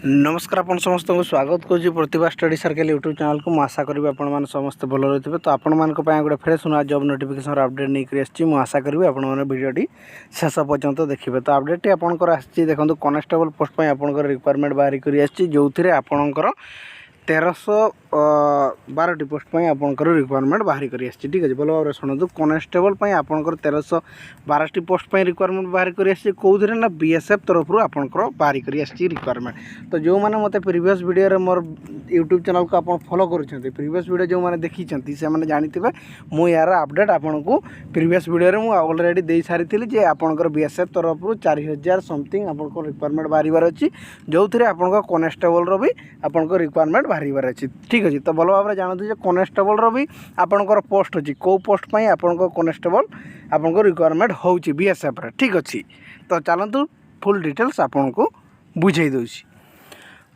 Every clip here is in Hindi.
नमस्कार आपण समस्त को स्वागत करुँच प्रतिभा स्टडी सर्कल यूट्यूब चैनल को आशा करी आपण मैंने समस्त भल रही तो आपण मान गोटे फ्रेश नुआ जॉब नोटिफिकेशन अपडेट नहीं आसी आशा करी आपण मैंने वीडियोटी शेष पर्यंत देखिए। तो अपडेट आपंकर आसी देखो कॉन्स्टेबल पोस्ट पर आपंकर रिक्वायरमेंट बाहरी कर जो आपणकर 1312 पोस्ट पर आपंकर रिक्वायरमेंट बाहरी कर ठीक है। भल भाव शुणु कॉन्स्टेबल आपंकर 1312 पोस्ट पर रिक्वायरमेंट बाहरी कर कौन ना बीएसएफ तरफ आपंकर बाहरी कर रिक्वायरमेंट। तो जो मैंने मत प्रीवियस वीडियो मोर यूट्यूब चैनल को आप फॉलो कर प्रीवियस वीडियो जो मैंने देखी से मैंने जानते मु यार अपडेट आपन को प्रीवियस वीडियो में ऑलरेडी दे सारी जे आपंकर बीएसएफ तरफ 4000 समथिंग आपंकर रिक्वायरमेंट बाहर अच्छी जो थे आपंकर कॉन्स्टेबल भी आपंकर रिक्वायरमेंट बाहर अच्छी ठीक अच्छे। तो भल भाव जानते कॉन्स्टेबल भी आपंकर पोस्ट अच्छी कौ पोस्ट पर आपंकर कॉन्स्टेबल आपंकर रिक्वायरमेंट हो बीएसएफ ठीक अच्छी। तो चलतु फुल डिटेल्स आपन को बुझे दूसरी।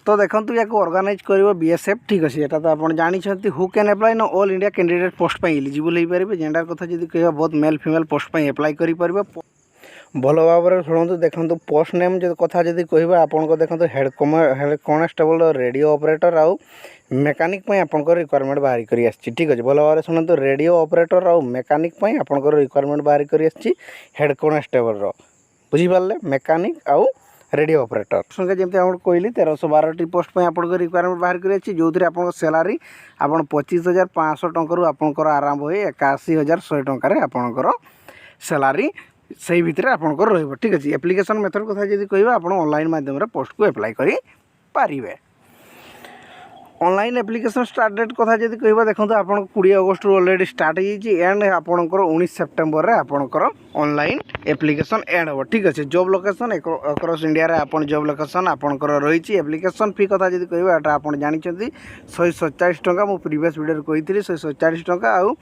तो देखो या ऑर्गेनाइज कर बीएसएफ ठीक अच्छे। यहाँ तो आप जानते हु कैन अप्लाई ना ऑल इंडिया कैंडिडेट पोस्ट पर एलिजिबल हो पारे जेंडर कथा जी कह बहुत मेल फीमेल पोस्ट पर अप्लाई करें। भल भाव शुणु देखो पोस्ट नेम जो कथा जी कह आपको देखो हेड कॉन्स्टेबल रेडियो ऑपरेटर आउ मेकानिक आपंकर रिक्वायरमेंट बाहर कर ठीक अच्छे। भल भाव शुणु रेडियो ऑपरेटर आउ मेकानिक आपंकर रिक्वायरमेंट बाहर कर हेड कॉन्स्टेबल बुझीपारे मेकानिक आउ रेडियो ऑपरेटर संख्या जमी आप कहली 1312 पोस्ट पर आप रिक्वायरमेंट बाहर कर जो थे आप सैलरी आप 25,500 टकर आपंकर आरंभ हो 81,100 टकर आपंकर सैलरी से भितर आपंकर रही ठीक अच्छे। एप्लिकेशन मेथड कथा जी कह आप ऑनलाइन माध्यम पोस्ट को अप्लाई करें। ऑनलाइन एप्लिकेशन स्टार्ट डेट कथा जी कह देखो आप 20 अगस्त ऑलरेडी स्टार्ट एंड आपंकर 19 सेप्टेम्बर में आपंकर ऑनलाइन एप्लिकेशन एंड हो ठीक अच्छे। जॉब लोकेशन अक्रॉस इंडिया रे आपन जॉब लोकेशन आपंकर रही। एप्लिकेशन फी कथा जी कह आप जानते 147 टंका मु प्रीवियस वीडियो कही 147 टंका आउ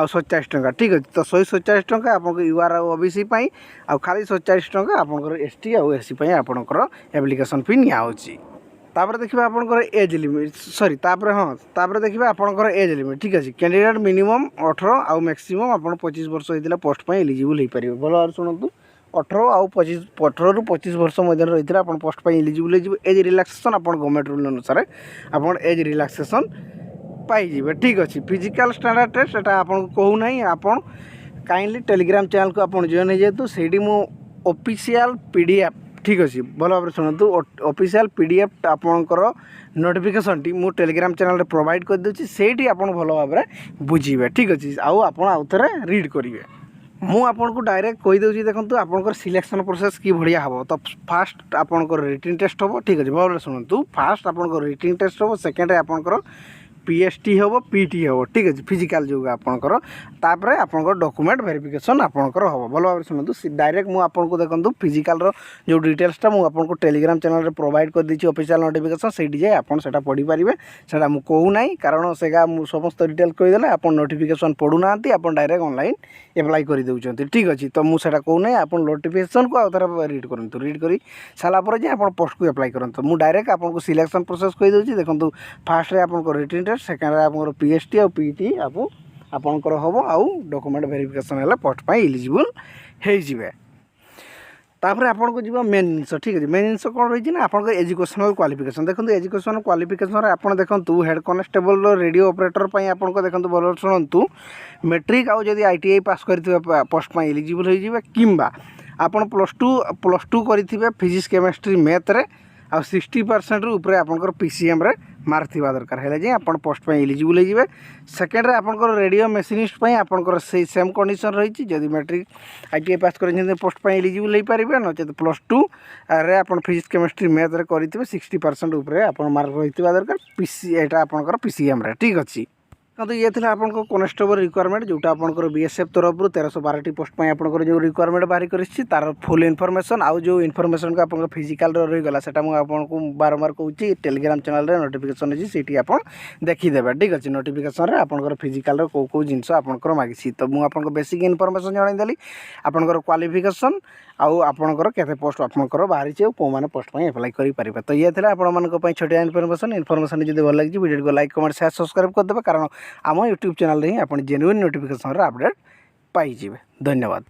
47 टंका ठीक अच्छे। तो 147 टंका आप यूआर ओबीसी आ खाली 47 टंका आपंकर एसटी आउ एससी आपंकर एप्लिकेशन फी नियाउची। तापर देखिए आपंकर एज लिमिट सॉरी हाँ तापर देखिए आपंकर एज लिमिट ठीक अच्छे। कैंडिडेट मिनिमम 18 आउ मैक्सिमम आप 25 वर्ष होता पोस्ट पर एलिजिबल हो पारे। भल भाव शुणु 18 आउ 18 ରୁ 25 वर्ष मध्य रही आप पोस्ट पर एलिजिबल हो एज रिलैक्सेशन आप गवर्नमेंट रूल अनुसार आप एज रिलैक्सेशन पाइबे ठीक अच्छे। फिजिकल स्टैंडर्ड टेस्ट एटा आपन कहू नहीं आप काइंडली टेलीग्राम चैनल को आप जॉइन हो जातु से मु ऑफिशियल पीडीएफ ठीक अच्छे। भल भाव शुणु ऑफिशियल पीडीएफ आपंकर नोटिफिकेशन टी मु टेलीग्राम चैनल रे प्रोवाइड कर दूसरी से आप भल भाव बुझे ठीक अच्छे। आउ थे रीड करेंगे मु आपन को डायरेक्ट कहीदे देखो आपंकर सिलेक्शन प्रोसेस की बढ़िया हम। तो फास्ट आपंकर रिटन टेस्ट हम ठीक अच्छे। भल शुणु फास्ट आपंकर रिटन टेस्ट हम सेकेंड आपंकर पीएसटी हम पीटी हम ठीक अच्छे फिजिकल जो आपंकर तापर आपंकर डॉक्यूमेंट वेरिफिकेशन आपंकर हम। भल भाव शुणु डायरेक्ट मु आपन को देखो फिजिकल जो डिटेल्सटा मुझे टेलीग्राम चैनल रे प्रोवाइड कर दी ऑफिशियल नोटिफिकेशन से जाए आप पढ़ी पारे से मुझे कहू ना कारण से समस्त डिटेल कहीदेले आप नोटिफिकेशन पढ़ुना आप डायरेक्ट ऑनलाइन एप्लाई कर दूसरी ठीक अच्छे। तो मुझे कहू ना आप नोटिफिकेशन को आउे रीड करूँ रीड कर सारापर जाए आप पोस्ट को अप्लाई करूँ। मुझे डायरेक्ट आपको सिलेक्शन प्रोसेस कहीदे देखो फास्ट आप रिटन टेस्ट सेकेंड आप पीएसटी और पीटी आपंकर हम आउ डॉक्यूमेंट वेरिफिकेशन है पोस्ट पर एलिजिबल हो। तापर आपको जी मेन जिन ठीक है। मेन जिन कौन रही ना आप एजुकेशनल क्वालिफिकेशन देखो एजुकेशनल क्वालिफिकेशन आप देखो हेड कॉन्स्टेबल रेडियो ऑपरेटर आपको देखो भल शुणु मैट्रिक आउ जदि आईटीआई पास कर पोस्ट पर एलिजिबल हो किंबा आपन प्लस टू करेंगे फिजिक्स केमिस्ट्री मैथ रे आ 60% ऊपर आपंकर पीसीएम रे मार्क थी दरकार है जे आप पोस्ट पर एलिजिबल हो। सेकेंड रे आपंकर रेडियो मेसीनिस्ट आपंकर से सेम कंडीशन रही जदि मैट्रिक आईटीआई पास कर पोस्ट पर एलिजिबल हो पारे नचे प्लस टू रे आप फिजिक्स केमिस्ट्री मैथ रे करेंगे 60% ऊपर आप मार्क रही दरकार पीसी एटा आपंकर पीसीएम रे ठीक अच्छे। तो ये थी आपको कॉन्स्टेबल रिक्वायरमेंट जोटा आपंकर बीएसएफ तरफ 1312 पोस्ट पर आपंकर जो रिक्वायरमेंट बाहर कर तार फुल इनफॉरमेशन आउ जो इनफॉरमेशन को आपंकर फिजिकल रहीगला से आपको बारंबार कहूँ टेलीग्राम चैनल रे नोटिफिकेशन अच्छी सीटी आप देखीदे ठीक अच्छे। नोटिफिकेशन रे आपंकर फिजिकल कौ कौ जिनस आपंकर मागिसी तो मुझे बेसिक इनफॉरमेशन जनईदेली आपंकर क्वालिफिकेशन आउ आपंकर केते पोस्ट आपंकर बाहरी कौ मैंने पोस्ट पर अप्लाई करेंगे। तो ये थे आप छोटिया इनफॉरमेशन जब भल लगी वीडियो को लाइक कमेंट शेयर सब्सक्राइब करदे कारण आम यूट्यूब चैनल रे ही आप जेन्युइन नोटिफिकेशन अपडेट पाइबे। धन्यवाद।